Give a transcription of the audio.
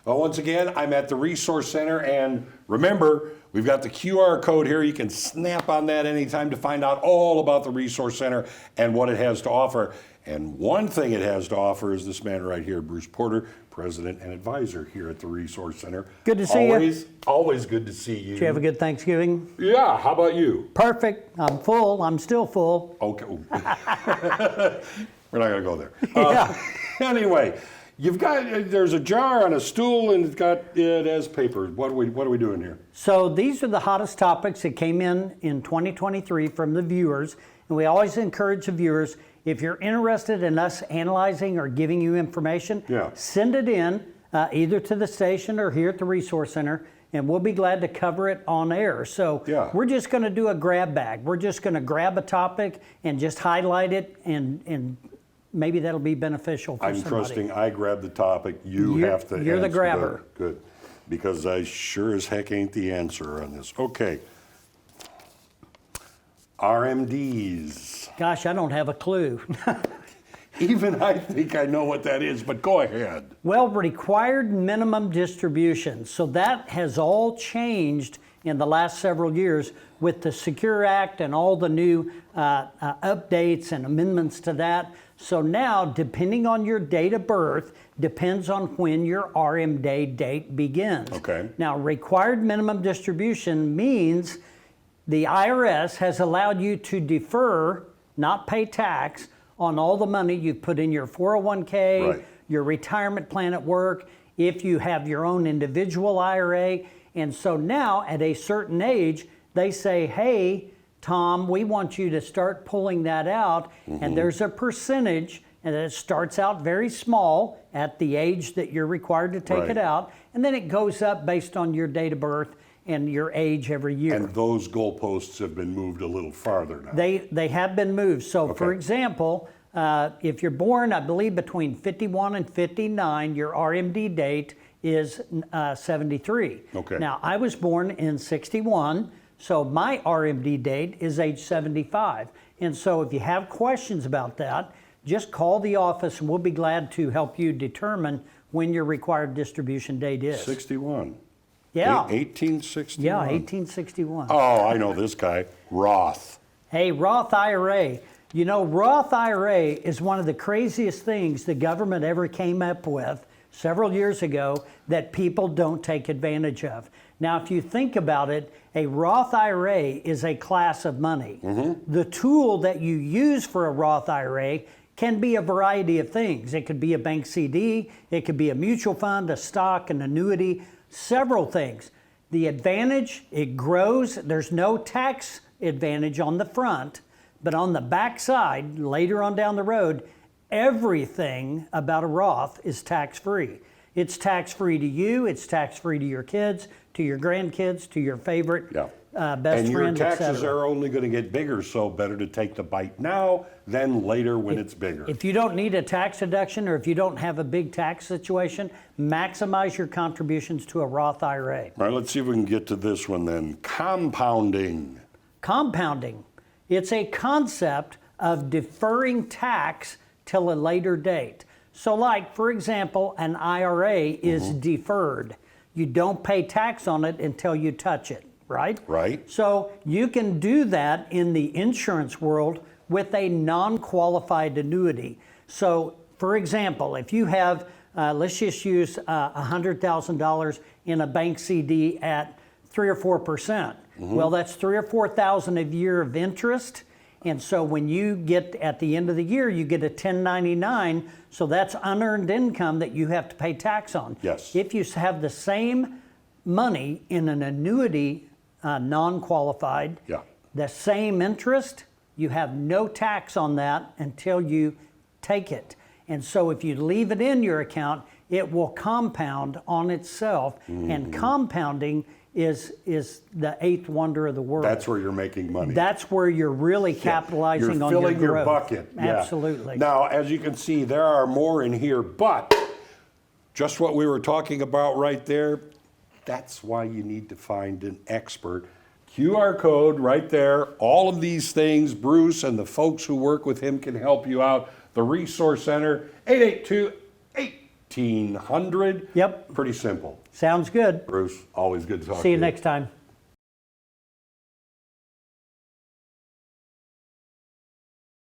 Well, once again, I'm at the Resource Center, and remember, we've got the QR code here. You can snap on that anytime to find out all about the Resource Center and what it has to offer. And one thing it has to offer is this man right here, Bruce Porter, President and Advisor here at the Resource Center. Good to see you. Always good to see you. Did you have a good Thanksgiving? Yeah, how about you? Perfect. I'm full. I'm still full. Okay. We're not going to go there. Yeah. Anyway, there's a jar on a stool and it has paper. What are we doing here? So these are the hottest topics that came in 2023 from the viewers. And we always encourage the viewers, if you're interested in us analyzing or giving you information, send it in either to the station or here at the Resource Center, and we'll be glad to cover it on air. So we're just going to do a grab bag. We're just going to grab a topic and just highlight it, and maybe that'll be beneficial for somebody. I'm trusting I grab the topic. You're have to You're the grabber. Good. Because I sure as heck ain't the answer on this. Okay. RMDs. Gosh, I don't have a clue. Even I think I know what that is, but go ahead. Well, required minimum distribution. So that has all changed in the last several years with the Secure Act and all the new updates and amendments to that. So now, depending on your date of birth, depends on when your RMD date begins. Okay. Now, required minimum distribution means the IRS has allowed you to defer, not pay tax, on all the money you put in your 401k, your retirement plan at work, if you have your own individual IRA. And so now at a certain age, they say, hey, Tom, we want you to start pulling that out. And there's a percentage, and it starts out very small at the age that you're required to take it out. And then it goes up based on your date of birth and your age every year. And those goalposts have been moved a little farther now. They have been moved. So for example, if you're born, I believe between 51 and 59, your RMD date is 73. Okay. Now, I was born in 61, so my RMD date is age 75. And so if you have questions about that, just call the office and we'll be glad to help you determine when your required distribution date is. 61. Yeah. 1861. Yeah, 1861. Oh, I know this guy, Roth. Hey, Roth IRA. You know, Roth IRA is one of the craziest things the government ever came up with several years ago that people don't take advantage of. Now, if you think about it, a Roth IRA is a class of money. The tool that you use for a Roth IRA can be a variety of things. It could be a bank CD, it could be a mutual fund, a stock, an annuity, several things. The advantage, it grows. There's no tax advantage on the front, but on the back side, later on down the road, everything about a Roth is tax-free. It's tax-free to you, it's tax-free to your kids, to your grandkids, to your favorite best and your friend, taxes are only going to get bigger, so better to take the bite now than later when it's bigger. If you don't need a tax deduction or if you don't have a big tax situation, maximize your contributions to a Roth IRA. All right, let's see if we can get to this one then. Compounding. Compounding. It's a concept of deferring tax till a later date. So like, for example, an IRA is deferred. You don't pay tax on it until you touch it. Right? Right. So you can do that in the insurance world with a non-qualified annuity. So for example, if you have, let's just use $100,000 in a bank CD at 3 or 4%. Well, that's 3 or 4,000 a year of interest. And so when you get at the end of the year, you get a 1099. So that's unearned income that you have to pay tax on. Yes. If you have the same money in an annuity, non-qualified, the same interest, you have no tax on that until you take it. And so if you leave it in your account, it will compound on itself. And compounding is the eighth wonder of the world. That's where you're making money. That's where you're really capitalizing on your growth. You're filling your bucket. Absolutely. Now, as you can see, there are more in here, but just what we were talking about right there, that's why you need to find an expert. QR code right there. All of these things, Bruce and the folks who work with him can help you out. The Resource Center, 882-18 1500. Yep. Pretty simple. Sounds good. Bruce, always good to talk to you. See you next time.